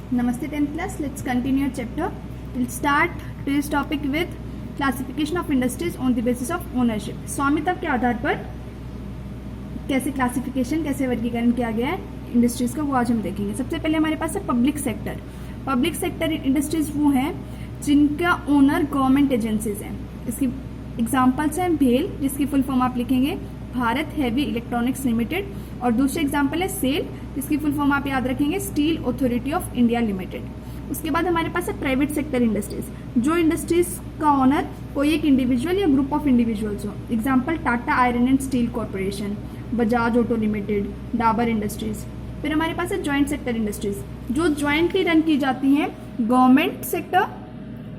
Namaste 10th class. Let's continue our chapter. We'll start today's topic with classification of industries on the basis of ownership. स्वामित्व के आधार पर कैसे classification, कैसे वर्गीकरण किया गया है इंडस्ट्रीज का, वो आज हम देखेंगे। सबसे पहले हमारे पास है public sector. Public sector industries वो हैं जिनका ओनर गवर्नमेंट एजेंसीज हैं। इसकी एग्जाम्पल्स हैं भेल, जिसकी फुल फॉर्म आप लिखेंगे भारत हैवी इलेक्ट्रॉनिक्स लिमिटेड, और दूसरे एग्जाम्पल है सेल, जिसकी फुल फॉर्म आप याद रखेंगे steel authority of India limited. उसके बाद हमारे पास है प्राइवेट सेक्टर इंडस्ट्रीज, जो इंडस्ट्रीज का ओनर कोई एक इंडिविजुअल या ग्रुप ऑफ इंडिविजुअल्स हो। Example Tata iron and steel corporation, Bajaj auto limited, Dabur industries. फिर हमारे पास है ज्वाइंट सेक्टर इंडस्ट्रीज, जो ज्वाइंटली रन की जाती हैं गवर्नमेंट सेक्टर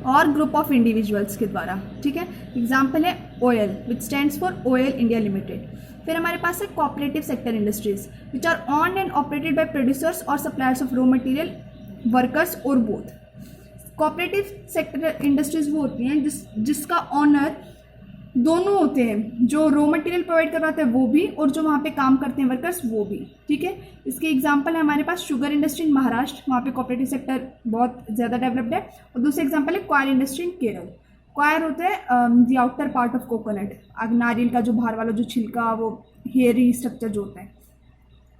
और ग्रुप ऑफ इंडिविजुअल्स के द्वारा। ठीक है, एग्जाम्पल है oil, which stands for oil India limited. फिर हमारे पास है cooperative sector industries, which are owned and operated by producers और suppliers of raw material, workers और बोथ। कोऑपरेटिव सेक्टर इंडस्ट्रीज वो होती हैं जिसका ऑनर दोनों होते हैं, जो रॉ मटेरियल प्रोवाइड करवाते हैं वो भी, और जो वहाँ पे काम करते हैं वर्कर्स वो भी। ठीक है, इसके एग्जांपल है हमारे पास शुगर इंडस्ट्री इन महाराष्ट्र, वहाँ पे कोऑपरेटिव सेक्टर बहुत ज़्यादा डेवलप्ड है। और दूसरे एग्जांपल है क्वायर इंडस्ट्री इन केरल। क्वायर होता है the outer part of coconut, नारियल का जो बाहर वाला जो छिलका, वो हेयरी स्ट्रक्चर जो होता है।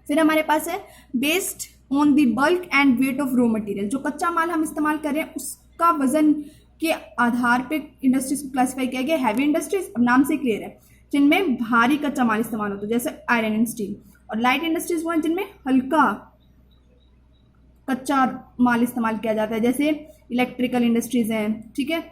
फिर हमारे पास है based on the bulk and weight of raw material, जो कच्चा माल हम इस्तेमाल कर रहे हैं उसका वजन के आधार पे इंडस्ट्रीज को क्लासिफाई किया गया। हैवी इंडस्ट्रीज, अब नाम से क्लियर है, जिनमें भारी कच्चा माल इस्तेमाल होता है, जैसे आयरन एंड स्टील। और लाइट इंडस्ट्रीज वो हैं जिनमें हल्का कच्चा माल इस्तेमाल किया जाता है, जैसे इलेक्ट्रिकल इंडस्ट्रीज हैं, ठीक है,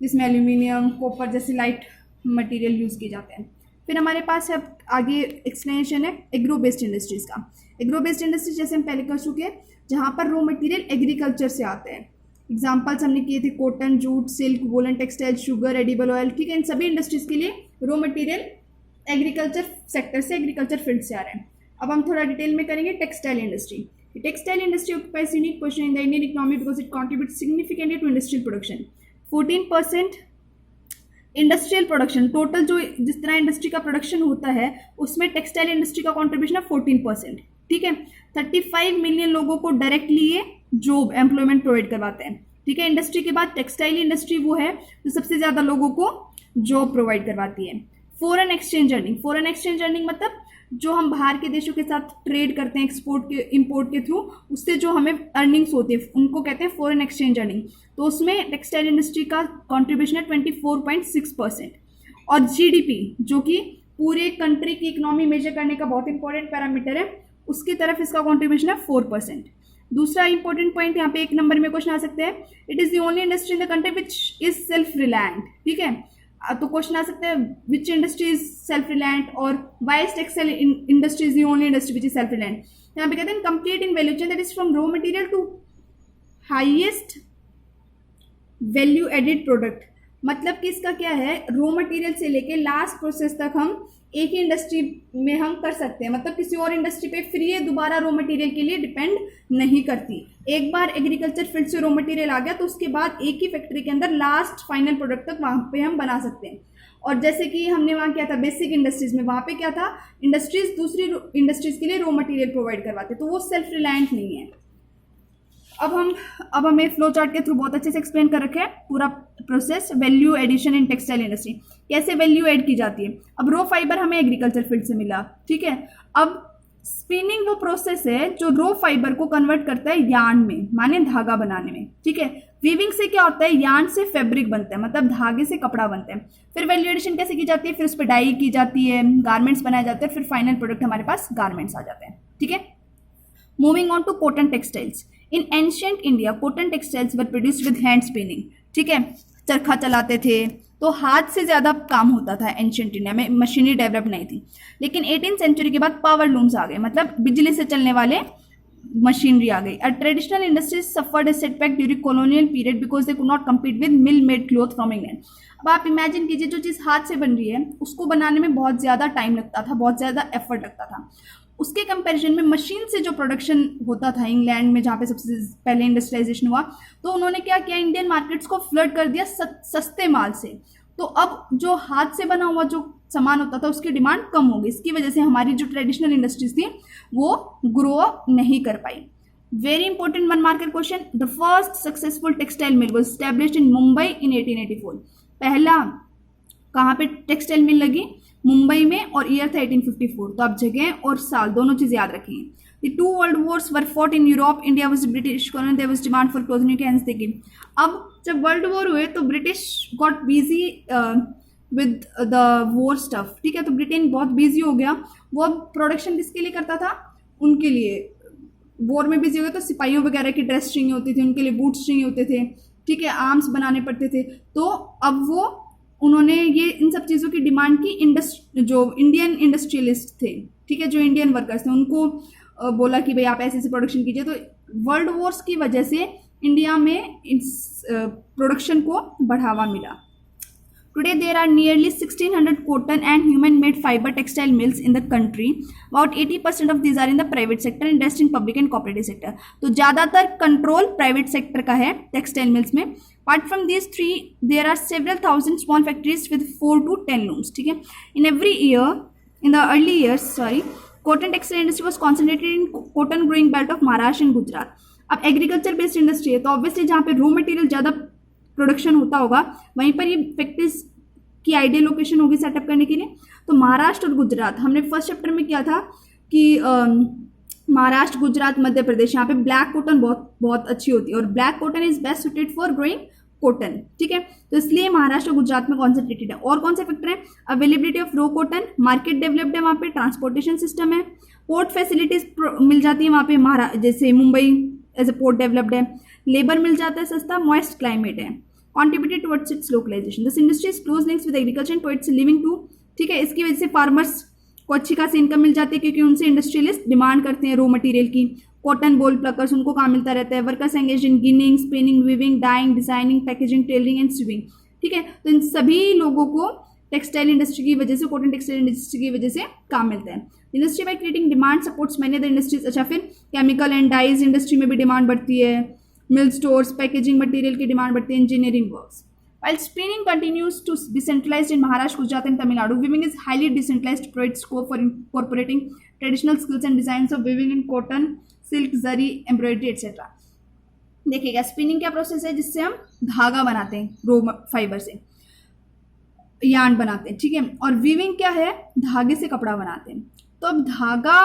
जिसमें एल्यूमिनियम, कॉपर जैसे लाइट मटेरियल यूज़ किए जाते हैं। फिर हमारे पास है आगे एक्सप्लेनेशन है एग्रो बेस्ड इंडस्ट्रीज का। एग्रो बेस्ड इंडस्ट्रीज जैसे हम पहले कर चुके हैं, जहाँ पर रॉ मटेरियल एग्रीकल्चर से आते हैं। एग्जाम्पल्स हमने किए थे cotton, jute, silk, woollen textile, sugar, edible oil. ठीक है, इन सभी इंडस्ट्रीज के लिए रॉ मटेरियल एग्रीकल्चर सेक्टर से, एग्रीकल्चर फील्ड से आ रहे हैं। अब हम थोड़ा डिटेल में करेंगे textile industry. Textile industry occupies unique position in the Indian economy because it contribute significantly to industrial production. 14% industrial production, total जो जिस तरह इंडस्ट्री का प्रोडक्शन होता है उसमें टेक्सटाइल इंडस्ट्री का कॉन्ट्रीब्यूशन है 14%। ठीक है, 35 मिलियन लोगों को डायरेक्टली ये जॉब एम्प्लॉयमेंट प्रोवाइड करवाते हैं। ठीक है, इंडस्ट्री के बाद टेक्सटाइल इंडस्ट्री वो है जो सबसे ज़्यादा लोगों को जॉब प्रोवाइड करवाती है। Foreign exchange earning, foreign exchange earning मतलब जो हम बाहर के देशों के साथ ट्रेड करते हैं एक्सपोर्ट के इम्पोर्ट के थ्रू, उससे जो हमें अर्निंग्स होती है उनको कहते हैं फॉरेन एक्सचेंज अर्निंग। तो उसमें टेक्सटाइल इंडस्ट्री का कॉन्ट्रीब्यूशन है 24.6%। और जीडीपी, जो कि पूरे कंट्री की इकोनॉमी मेजर करने का बहुत इंपॉर्टेंट पैरामीटर है, उसकी तरफ इसका कॉन्ट्रीब्यूशन है 4%। दूसरा इंपॉर्टेंट पॉइंट यहाँ पे एक नंबर में क्वेश्चन आ सकता है, it is the only industry in the country which is self reliant. ठीक है, तो क्वेश्चन आ सकता है which industry is self reliant, और why is textile industry is the only industry which is self reliant. यहाँ पे कहते हैं complete in value chain that is from raw material to highest value added product. मतलब कि इसका क्या है, रॉ मटेरियल से लेके लास्ट प्रोसेस तक हम एक ही इंडस्ट्री में हम कर सकते हैं, मतलब किसी और इंडस्ट्री पे फ्री है दोबारा रॉ मटेरियल के लिए डिपेंड नहीं करती। एक बार एग्रीकल्चर फील्ड से रॉ मटेरियल आ गया तो उसके बाद एक ही फैक्ट्री के अंदर लास्ट फाइनल प्रोडक्ट तक वहाँ पे हम बना सकते हैं। और जैसे कि हमने वहाँ किया था बेसिक इंडस्ट्रीज में, वहाँ पे क्या था, इंडस्ट्रीज दूसरी इंडस्ट्रीज के लिए रॉ मटेरियल प्रोवाइड करवाते, तो वो सेल्फ रिलायंट नहीं है। अब हमें फ्लो चार्ट के थ्रू बहुत अच्छे से एक्सप्लेन कर रखे हैं पूरा process. Value addition in textile industry, कैसे वैल्यू ऐड की जाती है। अब रॉ फाइबर हमें एग्रीकल्चर फील्ड से मिला, ठीक है। अब स्पिनिंग वो प्रोसेस है जो रॉ फाइबर को कन्वर्ट करता है यार्न में, माने धागा बनाने में। ठीक है, वीविंग से क्या होता है, यार्न से फैब्रिक बनता है, मतलब धागे से कपड़ा बनता है। फिर वैल्यू एडिशन कैसे की जाती है, फिर उस पर डाई की जाती है, गारमेंट्स बनाए जाते हैं, फिर फाइनल प्रोडक्ट हमारे पास गारमेंट्स आ जाते हैं। ठीक है, moving on to cotton textiles. In ancient India cotton textiles were produced with hand spinning. ठीक है, चरखा चलाते थे तो हाथ से ज़्यादा काम होता था एंशियंट इंडिया में, मशीनरी डेवलप नहीं थी। लेकिन 18th सेंचुरी के बाद पावर लूम्स आ गए, मतलब बिजली से चलने वाले मशीनरी आ गई। Traditional industries suffered A setback during colonial period because they could not compete with mill made cloth from England. अब आप इमेजिन कीजिए, जो चीज़ हाथ से बन रही है उसको बनाने में बहुत ज़्यादा टाइम लगता था, बहुत ज़्यादा एफर्ट लगता था। उसके कंपैरिजन में मशीन से जो प्रोडक्शन होता था इंग्लैंड में, जहाँ पे सबसे पहले इंडस्ट्रियलाइजेशन हुआ, तो उन्होंने क्या किया, इंडियन मार्केट्स को फ्लड कर दिया सस्ते माल से। तो अब जो हाथ से बना हुआ जो सामान होता था उसकी डिमांड कम हो गई। इसकी वजह से हमारी जो ट्रेडिशनल इंडस्ट्रीज थी वो ग्रो नहीं कर पाई। Very important one marker question. The first successful textile mill was established in Mumbai in 1884. पहला कहाँ पे टेक्सटाइल मिल लगी? मुंबई में, और ईयर था 1854. तो आप जगह और साल दोनों चीज याद रखेंगे. The two world wars were fought in Europe. India was a British colony. There was demand for clothing. Hence they came. अब जब वर्ल्ड वॉर हुए तो British got busy with the war stuff. ठीक है, तो ब्रिटेन बहुत busy हो गया. वो अब प्रोडक्शन किसके लिए करता था? उनके लिए. वॉर में बिजी हो गया तो सिपाहियों वगैरह की ड्रेस चाहिए होती थी, उनके लिए बूट्स चाहिए होते थे. ठीक है, आर्म्स बनाने पड़ते थे. तो अब वो उन्होंने ये इन सब चीज़ों की डिमांड की. जो इंडियन इंडस्ट्रियलिस्ट थे, ठीक है, जो इंडियन वर्कर्स थे, उनको बोला कि भाई आप ऐसे ऐसे प्रोडक्शन कीजिए. तो वर्ल्ड वॉर्स की वजह से इंडिया में इस प्रोडक्शन को बढ़ावा मिला. Today there are nearly 1600 cotton and human made fiber textile mills in the country. About 80% of these are in the private sector and rest in public and cooperative sector. तो ज़्यादातर control private sector का है textile mills में. Apart from these three, there are several thousand small factories with 4 to 10 looms. ठीक है, in every year, in the early years, cotton textile industry was concentrated in cotton growing belt of Maharashtra and Gujarat. अब agriculture based industry है तो obviously जहाँ पे raw material ज़्यादा production होता होगा वहीं पर ये फैक्ट्रीज की आइडियल लोकेशन होगी सेटअप करने के लिए. तो महाराष्ट्र और गुजरात, हमने फर्स्ट चैप्टर में किया था कि महाराष्ट्र, गुजरात, मध्य प्रदेश, यहाँ पे ब्लैक कॉटन बहुत बहुत अच्छी होती है और black cotton is best suited for growing cotton. ठीक है, तो इसलिए महाराष्ट्र और गुजरात में कॉन्सेंट्रेटेड है. और कौन से फैक्टर है? Availability of raw cotton, market developed है वहाँ पे, ट्रांसपोर्टेशन सिस्टम है, पोर्ट फैसिलिटीज मिल जाती है वहाँ पे, जैसे Mumbai as a port developed है, लेबर मिल जाता है सस्ता, मॉइस्ट क्लाइमेट है, contributed towards its localization. This industry is close links with agriculture and towards living too. ठीक है, इसकी वजह से फार्मर्स को अच्छी खासी इनकम मिल जाती है क्योंकि उनसे इंडस्ट्रियलिस्ट डिमांड करते हैं रॉ मटेरियल की. कॉटन बॉल प्लकर्स, उनको काम मिलता रहता है. Workers engage in ginning, spinning, weaving, dyeing, designing, packaging, tailoring and sewing. ठीक है, तो इन सभी लोगों को टेक्सटाइल इंडस्ट्री की वजह से, कॉटन टेक्सटाइल इंडस्ट्री की वजह से काम मिलता है. Industry by creating demand supports many other industries. अच्छा, फिर केमिकल एंड डाइज इंडस्ट्री में भी डिमांड बढ़ती है. मिल स्टोर्स, पैकेजिंग मटेरियल की डिमांड बढ़ती है. Engineering works. While spinning continues to be centralized in Maharashtra, Gujarat and Tamil Nadu, weaving is highly decentralized, provides scope for incorporating traditional skills and designs of weaving in cotton, silk, zari, embroidery, etc. देखिएगा, spinning क्या process है जिससे हम धागा बनाते हैं, रो fibre से yarn बनाते हैं. ठीक है, और वीविंग क्या है? धागे से कपड़ा बनाते हैं. तो अब धागा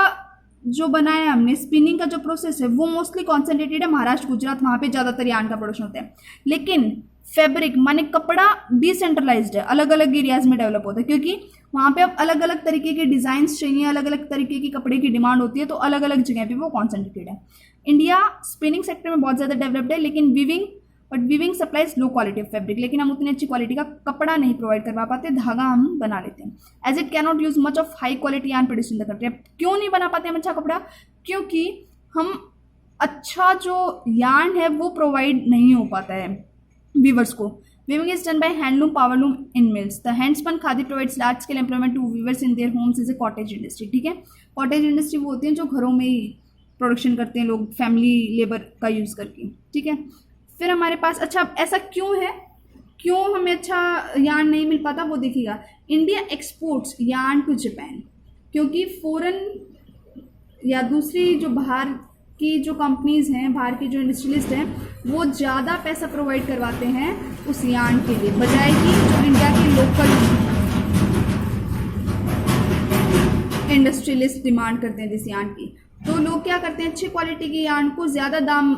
जो बनाया हमने, स्पिनिंग का जो प्रोसेस है वो मोस्टली कॉन्सेंट्रेटेड है महाराष्ट्र, गुजरात, वहाँ पे ज़्यादातर यार्न का प्रोडक्शन होता है. लेकिन फैब्रिक माने कपड़ा डिसेंट्रलाइज्ड है, अलग अलग एरियाज में डेवलप होता है क्योंकि वहाँ पे अब अलग अलग तरीके के डिजाइन्स चाहिए, अलग अलग तरीके की कपड़े की डिमांड होती है, तो अलग अलग जगह पे वो कॉन्सेंट्रेटेड है. इंडिया स्पिनिंग सेक्टर में बहुत ज़्यादा डेवलप्ड है, लेकिन weaving supplies low quality of fabric. लेकिन हम उतनी अच्छी क्वालिटी का कपड़ा नहीं प्रोवाइड करवा पाते, धागा हम बना लेते हैं. As it can not use much of high quality yarn produce in the country. क्यों नहीं बना पाते हम अच्छा कपड़ा? क्योंकि हम अच्छा जो यार्न है वो प्रोवाइड नहीं हो पाता है वीवर्स को. Weaving is done by handloom, powerloom in mills. The handspun khadi provides large scale employment to weavers in their homes as a cottage industry. ठीक है, कॉटेज इंडस्ट्री वो होती है जो घरों में ही प्रोडक्शन करते हैं लोग फैमिली लेबर का यूज़ करके. ठीक है, फिर हमारे पास, अच्छा ऐसा क्यों है, क्यों हमें अच्छा यार्न नहीं मिल पाता वो देखिएगा. India exports yarn to Japan क्योंकि फॉरेन या दूसरी जो बाहर की जो कंपनीज हैं, बाहर की जो इंडस्ट्रियलिस्ट हैं, वो ज़्यादा पैसा प्रोवाइड करवाते हैं उस यार्न के लिए बजाय कि जो इंडिया के लोकल इंडस्ट्रियलिस्ट डिमांड करते हैं जिस यार्न की. तो लोग क्या करते हैं, अच्छी क्वालिटी के यार्न को ज़्यादा दाम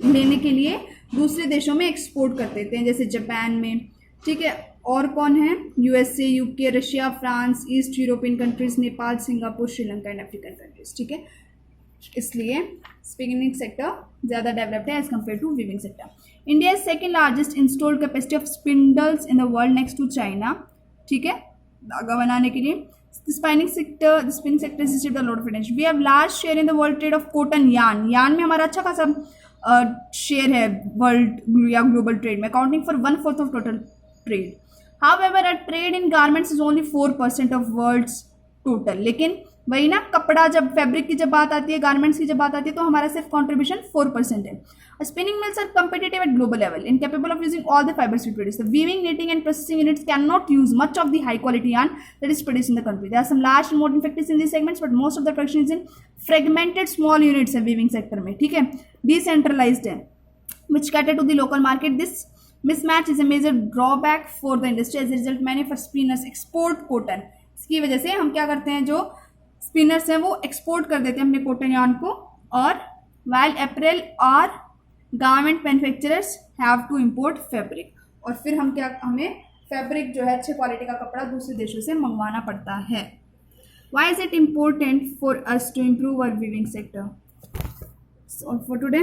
लेने के लिए दूसरे देशों में एक्सपोर्ट कर देते हैं, जैसे जापान में. ठीक है, और कौन है? USA, UK, Russia, France, East European countries, Nepal, Singapore, Sri Lanka and African countries. ठीक है, इसलिए स्पिनिंग सेक्टर ज़्यादा डेवलप्ड है as compare to weaving sector. India is second largest installed capacity of spindles in the world next to China. ठीक है, धागा बनाने के लिए. The spinning sector has received a lot of attention. We have large share in the world trade of cotton yarn. Yarn में हमारा अच्छा खासा शेयर है वर्ल्ड या ग्लोबल ट्रेड में, accounting for 1/4 of total trade. However, our trade in garments is only 4% of world's total. लेकिन वही ना, कपड़ा जब फैब्रिक की जब बात आती है, गारमेंट्स की जब बात आती है, तो हमारा सिर्फ कंट्रीब्यूशन 4% है. Spinning mills are competitive at global level and capable of using all the fibers we produce. The weaving, knitting, and processing units cannot use much of the high quality yarn that is produced in the country. There are some large and modern factories in these segments, but most of the production is in fragmented small units है weaving sector में. ठीक है, decentralized है, which cater to the local market. This mismatch is a major drawback for the industry. As a result, many of spinners export cotton. इसकी वजह से हम क्या करते हैं, जो स्पिनर्स हैं वो एक्सपोर्ट कर देते हैं अपने कॉटन यार्न को, और while apparel और garment manufacturers have to import fabric, और फिर हमें फैब्रिक जो है अच्छे क्वालिटी का कपड़ा दूसरे देशों से मंगवाना पड़ता है. Why is it important for us to improve our weaving sector? So for today